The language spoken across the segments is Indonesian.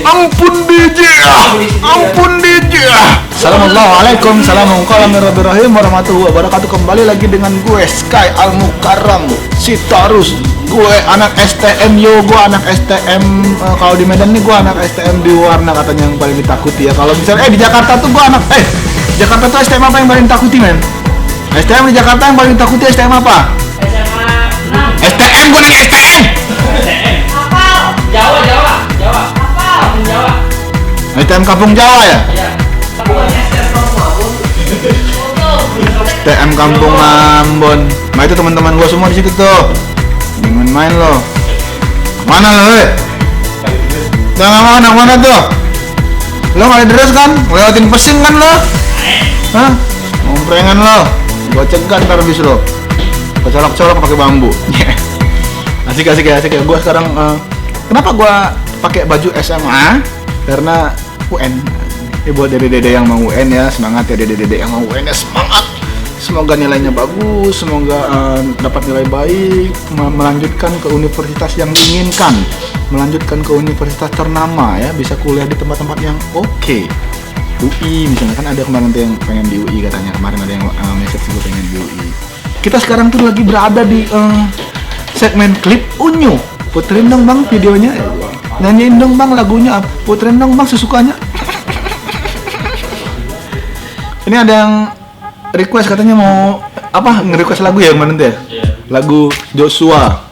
Ampun DJ, ampun DJ. Assalamualaikum, Bismillahirrahmanirrahim, warahmatullahi wabarakatuh. Kembali lagi dengan gue Sky Al-Mukarram Sitarus. Gue anak STM gue anak STM. Kalau di Medan nih gue anak STM di Warna, katanya yang paling ditakuti ya. Kalau misalnya di Jakarta tuh gue anak Jakarta tuh STM apa yang paling ditakuti, men? STM di Jakarta yang paling ditakuti STM apa? STM, gue anak STM. STM Kampung Jawa ya? STM Kampung Ambon. Nah itu teman-teman gue semua di situ tuh. Main-main lo. Mana lo? Jangan mana tuh? Lo nggak deres kan? Lewatin pesing kan lo? Hah? Ngomprengan lo. Gue cegat ntar habis lo. Gue colok-colok pakai bambu. Asik ya. Gue sekarang kenapa gue pakai baju SMA? Karena UN. Ini buat dede-dede yang mau UN ya, semangat ya dede-dede yang mau UN ya, semangat. Semoga nilainya bagus, semoga dapat nilai baik, melanjutkan ke universitas yang diinginkan, melanjutkan ke universitas ternama ya, bisa kuliah di tempat-tempat yang oke. UI misalnya, kan ada kemarin tuh yang pengen di UI katanya, kemarin ada yang message gue pengen di UI. Kita sekarang tuh lagi berada di segmen klip Unyu. Puterin dong bang videonya, nyanyiin dong bang lagunya, puterin dong bang sesukanya. Ini ada yang request katanya mau apa, nge-request lagu ya kemarin tuh ya? Lagu Joshua.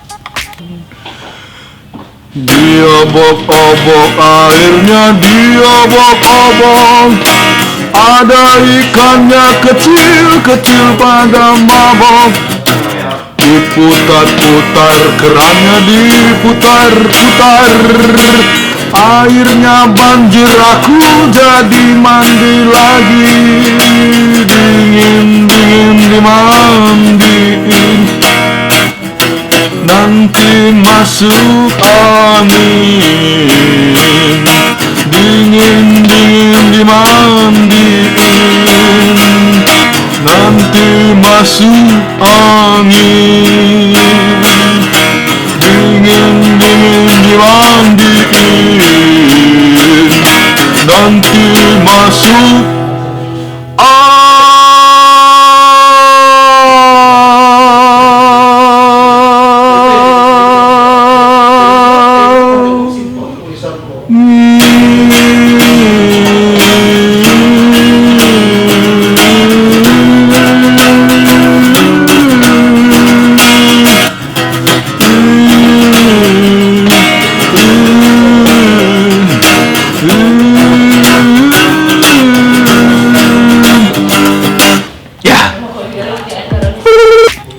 Dia bok-obok airnya, dia bok-obok, ada ikannya kecil-kecil pada mabok. Diputar-putar kerannya, diputar-putar, airnya banjir, aku jadi mandi lagi. Dingin dimandiin, nanti masuk angin. Dingin dimandiin, nanti masuk angin. Dingin dimandiin, nanti masuk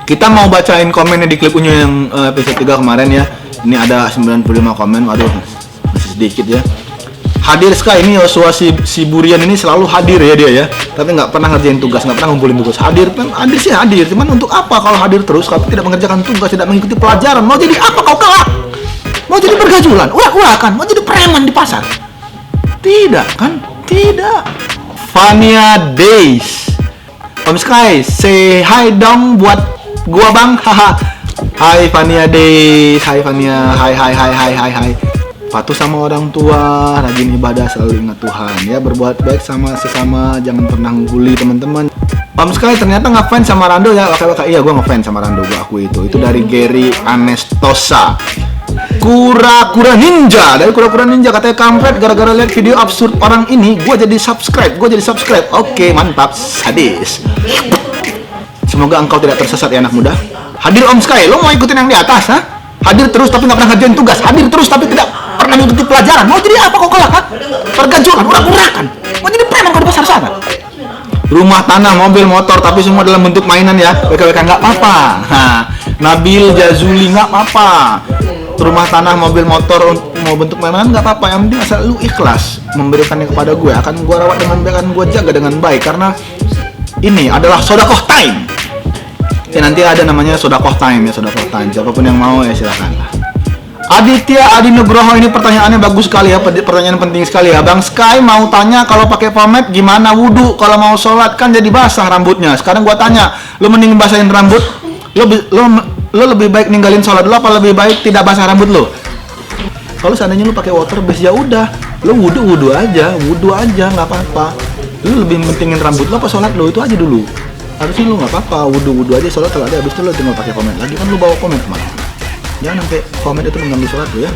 Kita mau bacain komennya di klip Unyu yang episode 3 kemarin ya. Ini ada 95 komen, waduh masih sedikit ya. Hadir Sky, ini Joshua si Burian ini selalu hadir ya dia ya. Tapi nggak pernah ngerjain tugas, nggak pernah ngumpulin tugas. Hadir sih hadir, cuman untuk apa kalau hadir terus kalau tidak mengerjakan tugas, tidak mengikuti pelajaran? Mau jadi apa kau kelak? Mau jadi pergajulan? Ulah kan? Mau jadi preman di pasar? Tidak kan? Tidak. Fania Days, Om Sky, say hi dong buat gua bang, haha. Hai Fania Days, hai Fania, hai. Patuh sama orang tua, rajin ibadah, selalu ingat Tuhan ya, berbuat baik sama sesama, jangan pernah ngguli teman-teman. Om Sky ternyata ngefans sama Rando ya, waka-waka. Iya gua ngefans sama Rando, gua akui itu. Itu dari Gary Anestosa. Kura-kura ninja, dari kura-kura ninja katanya kampret gara-gara lihat video absurd orang ini, gua jadi subscribe. Oke, mantap, sadis. Semoga engkau tidak tersesat ya anak muda. Hadir Om Sky, lo mau ikutin yang di atas, ha? Hadir terus tapi nggak pernah ngerjain tugas. Hadir terus tapi tidak pernah mengikuti pelajaran. Mau jadi apa kau kelak, ha? Pergajulan, urak-urakan. Mau jadi preman kau di pasar sana. Rumah, tanah, mobil, motor, tapi semua dalam bentuk mainan ya. WKWK nggak apa-apa. Nah, Nabil Jazuli nggak apa-apa. Rumah, tanah, mobil, motor, mau bentuk mainan nggak apa-apa. Yang penting asal lu ikhlas memberikannya kepada gue, akan gue rawat dengan baik, akan gue jaga dengan baik, karena ini adalah sodakoh time. Ya nanti ada namanya sodakoh time ya, sodakoh time. Siapapun yang mau ya silakan lah. Aditya Adi Nugroho, ini pertanyaannya bagus sekali ya, pertanyaan penting sekali ya. Bang Sky mau tanya, kalau pakai pomade gimana wudhu? Kalau mau sholat kan jadi basah rambutnya. Sekarang gua tanya, lu mending basahin rambut Lo lebih baik ninggalin sholat dulu apa lebih baik tidak basah rambut lo? Kalau seandainya lo pakai water base ya udah, lo wudhu aja nggak apa-apa. Lo lebih pentingin rambut lo apa sholat lo, itu aja dulu. Harusnya lo nggak apa-apa, wudhu aja, sholat kalau ada, habis itu lo tinggal pakai komen lagi, kan lo bawa komen kemana? Jangan sampai komen itu mengganggu sholat lo ya.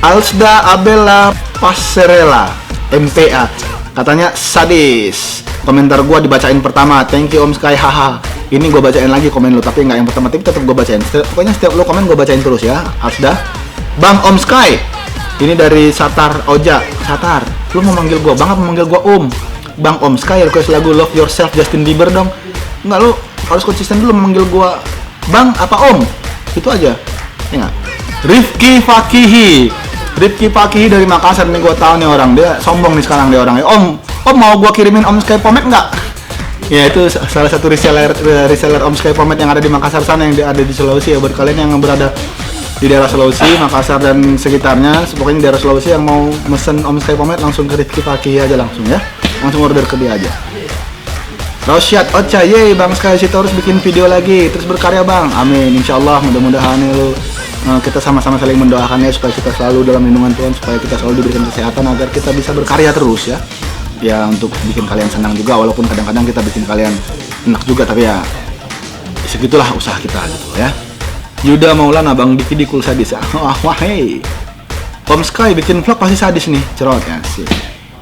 Alsda Abella Passerella MPA katanya sadis. Komentar gua dibacain pertama, thank you Om Sky, haha. Ini gua bacain lagi komen lu, tapi nggak yang pertama, tapi tetap gua bacain. Pokoknya setiap lu komen gua bacain terus ya. Alsda, Bang Om Sky. Ini dari Satar Oja. Satar, lu mau manggil gua Bang apa manggil gua Om? Bang Om Sky request lagu Love Yourself Justin Bieber dong. Enggak, lu harus konsisten dulu memanggil gua Bang apa Om. Itu aja. Ya enggak? Rifki Fakihi dari Makassar nih, gua tahu nih orang, dia sombong nih sekarang dia orangnya. Om mau gua kirimin Om Sky Pomade enggak? Ya itu salah satu reseller Om Sky Pomade yang ada di Makassar sana, yang ada di Sulawesi ya. Buat kalian yang berada di daerah Sulawesi, Makassar dan sekitarnya, pokoknya di daerah Sulawesi yang mau mesen Om Sky Pomade langsung ke Rifki Fakihi aja langsung ya. Langsung order ke dia aja. Rosyad Ocha, yeay Bang Sky Sitorus bikin video lagi, terus berkarya Bang. Amin, insyaallah mudah-mudahan nih lu kita sama-sama saling mendoakan ya, supaya kita selalu dalam lindungan Tuhan, supaya kita selalu diberikan kesehatan agar kita bisa berkarya terus ya. Ya untuk bikin kalian senang juga, walaupun kadang-kadang kita bikin kalian enak juga, tapi ya segitulah usaha kita gitu ya. Yuda Maulana, Bang Diki Dikul sadis. Wah, hey. Om Sky bikin vlog pasti sadis nih, cerot ya sih.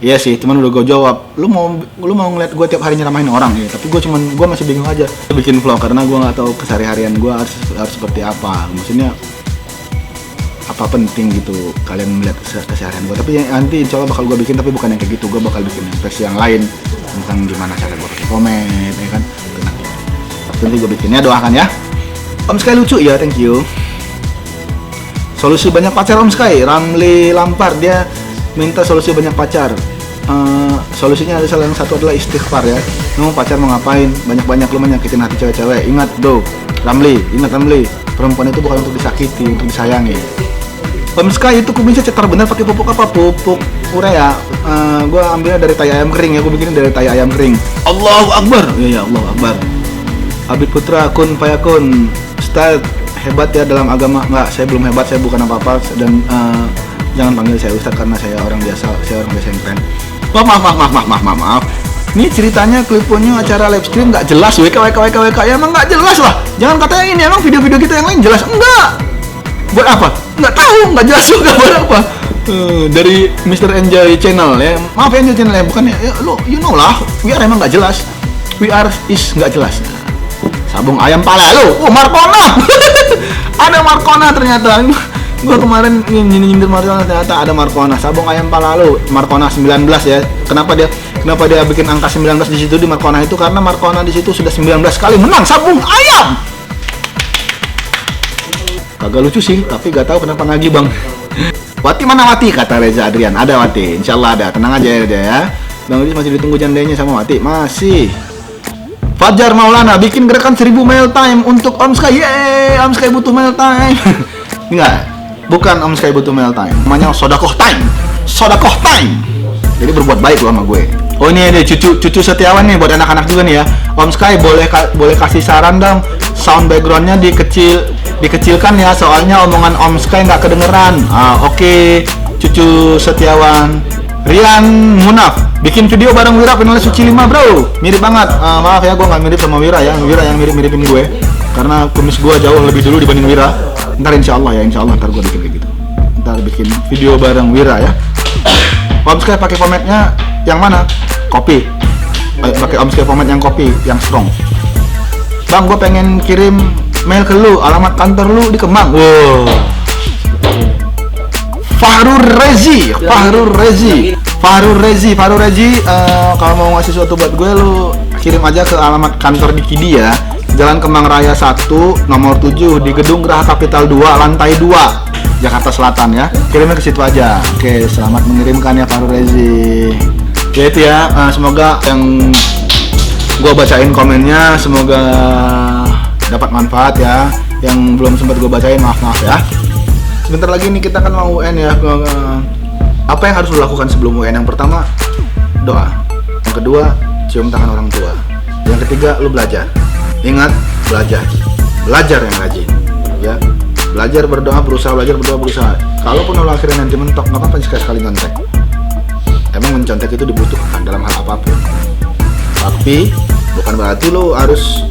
Iya sih, teman udah gue jawab. Lu mau ngeliat gue tiap hari nyeramahin orang ya, tapi gue masih bingung aja bikin vlog karena gue nggak tahu keseharian gue harus seperti apa. Maksudnya apa penting gitu kalian melihat keseharian gue, tapi nanti insya Allah bakal gue bikin, tapi bukan yang kayak gitu. Gue bakal bikin versi yang lain tentang gimana cara gue pakai komen ya kan. Nanti gue bikinnya, doakan ya. Om Sky lucu ya, thank you. Solusi banyak pacar Om Sky, Ramli Lampar, dia minta solusi banyak pacar. Solusinya ada salah satu adalah istighfar ya. Mau pacar mau ngapain, banyak-banyak lu menyakitin hati cewek-cewek. Ingat Ramli, perempuan itu bukan untuk disakiti, untuk disayangi. Om Sky itu kumisnya cetar bener pakai pupuk apa? Pupuk urea. Gua ambilnya dari tai ayam kering ya, gua bikin dari tai ayam kering. Allahu Akbar. Ya Allahu Akbar. Abid Putra kun payakun. Ustaz hebat ya dalam agama. Enggak, saya belum hebat, saya bukan apa-apa, dan jangan panggil saya Ustaz karena saya orang biasa yang keren. Maaf. Ini ceritanya klipunnya acara live stream nggak jelas, WK ya emang nggak jelas lah. Jangan katanya ini emang video-video kita yang lain jelas, enggak. Buat apa? Nggak tahu, nggak jelas juga buat apa. Dari Mr. Enjoy Channel ya, maaf Enjoy Channel ya, bukan ya, lo you know lah, we are emang nggak jelas, we are is nggak jelas. Sabung ayam pala lo, Marcona, ada Marcona ternyata. Gua kemarin nyindir Marcona, ternyata ada Marcona, sabung ayam pala lo, Marcona 19 ya. Kenapa dia bikin angka 19 di situ di Marcona itu? Karena Marcona di situ sudah 19 kali menang sabung ayam. Kagak lucu sih, tapi gak tahu kenapa ngaji Bang. Wati mana Wati? Kata Reza Adrian. Ada Wati, insyaallah ada. Tenang aja ya. Bang Udis masih ditunggu jandainya sama Wati. Masih. Fajar Maulana bikin gerakan 1000 mail time untuk Om Sky. Yeay, Om Sky butuh mail time. Enggak, bukan Om Sky butuh mail time. Namanya sodakoh time. Jadi berbuat baik lo sama gue. Oh ini ada cucu Setiawan nih, buat anak-anak juga nih ya. Om Sky boleh kasih saran dong, sound backgroundnya dikecilkan ya, soalnya omongan Om Sky nggak kedengeran. Oke. Cucu Setiawan. Rian Munaf bikin video bareng Wira finalis Suci 5 bro, mirip banget. Maaf ya, gue nggak mirip sama Wira ya, Wira yang miripin gue karena kumis gue jauh lebih dulu dibanding Wira. Ntar insya Allah ntar gue bikin kayak gitu, ntar bikin video bareng Wira ya. Om Sky pakai pomade-nya yang mana? Kopi. Pakai Om Sky pomade yang kopi, yang strong. Bang, gue pengen kirim mail ke lu, alamat kantor lu di Kemang. Wow. Fahrur Rezi, kalau mau ngasih sesuatu buat gue, lu kirim aja ke alamat kantor di Kidi ya, Jalan Kemang Raya 1, nomor 7, di Gedung Geraha Kapital 2, lantai 2, Jakarta Selatan ya. Kirimnya ke situ aja. Oke, selamat mengirimkan ya Fahrur Rezi. Ya itu ya, semoga yang gue bacain komennya semoga dapat manfaat ya. Yang belum sempat gue bacain maaf ya. Sebentar lagi nih kita kan mau UN ya. Apa yang harus lo lakukan sebelum UN? Yang pertama, doa. Yang kedua, cium tangan orang tua. Yang ketiga, lo belajar. Ingat, belajar. belajar yang rajin, ya. Belajar berdoa, berusaha belajar berdoa, berusaha. Kalaupun lo akhirnya nanti mentok, nggak apa-apa sekali-sekali nyontek. Emang mencontek itu dibutuhkan dalam hal apapun. Tapi bukan berarti lo harus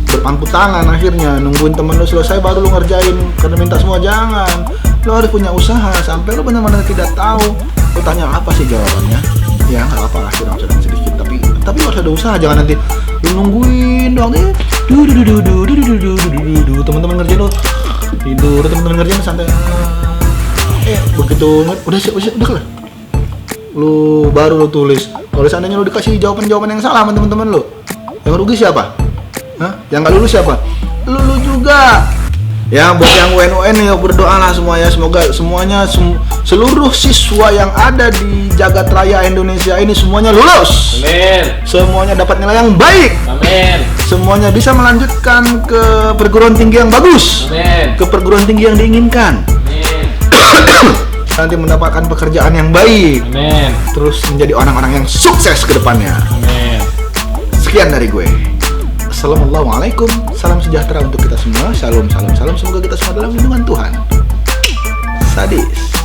berpangku tangan akhirnya nungguin temen lo selesai baru lo ngerjain karena minta semua. Jangan. Lo harus punya usaha sampai lo benar-benar tidak tahu. Lo tanya apa sih jawabannya? Ya nggak apa-apa, akhirnya sedikit. Tapi lo harus ada usaha. Jangan nanti lo nungguin doang deh. Teman-teman ngerjain lo tidur, teman-teman ngerjain santai. Begitu udah kelar. Lu baru lu tulis. Kalau seandainya lu dikasih jawaban-jawaban yang salah sama teman-teman lu, yang rugi siapa? Hah? Yang nggak lulus siapa? Lu juga. Ya buat yang UN ya berdoalah semua ya, semoga semuanya seluruh siswa yang ada di jagat raya Indonesia ini semuanya lulus. Amin. Semuanya dapat nilai yang baik. Amin. Semuanya bisa melanjutkan ke perguruan tinggi yang bagus. Amin. Ke perguruan tinggi yang diinginkan. Amin. Nanti mendapatkan pekerjaan yang baik. Amin. Terus menjadi orang-orang yang sukses ke depannya. Amin. Sekian dari gue. Assalamualaikum, salam sejahtera untuk kita semua. Salam. Semoga kita semua dalam lindungan Tuhan. Sadis.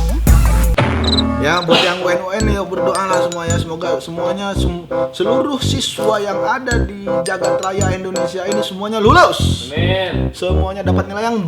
Ya buat yang UN ya berdoalah semua ya, semoga semuanya seluruh siswa yang ada di jagat raya Indonesia ini semuanya lulus. Amin. Semuanya dapat nilai yang baik.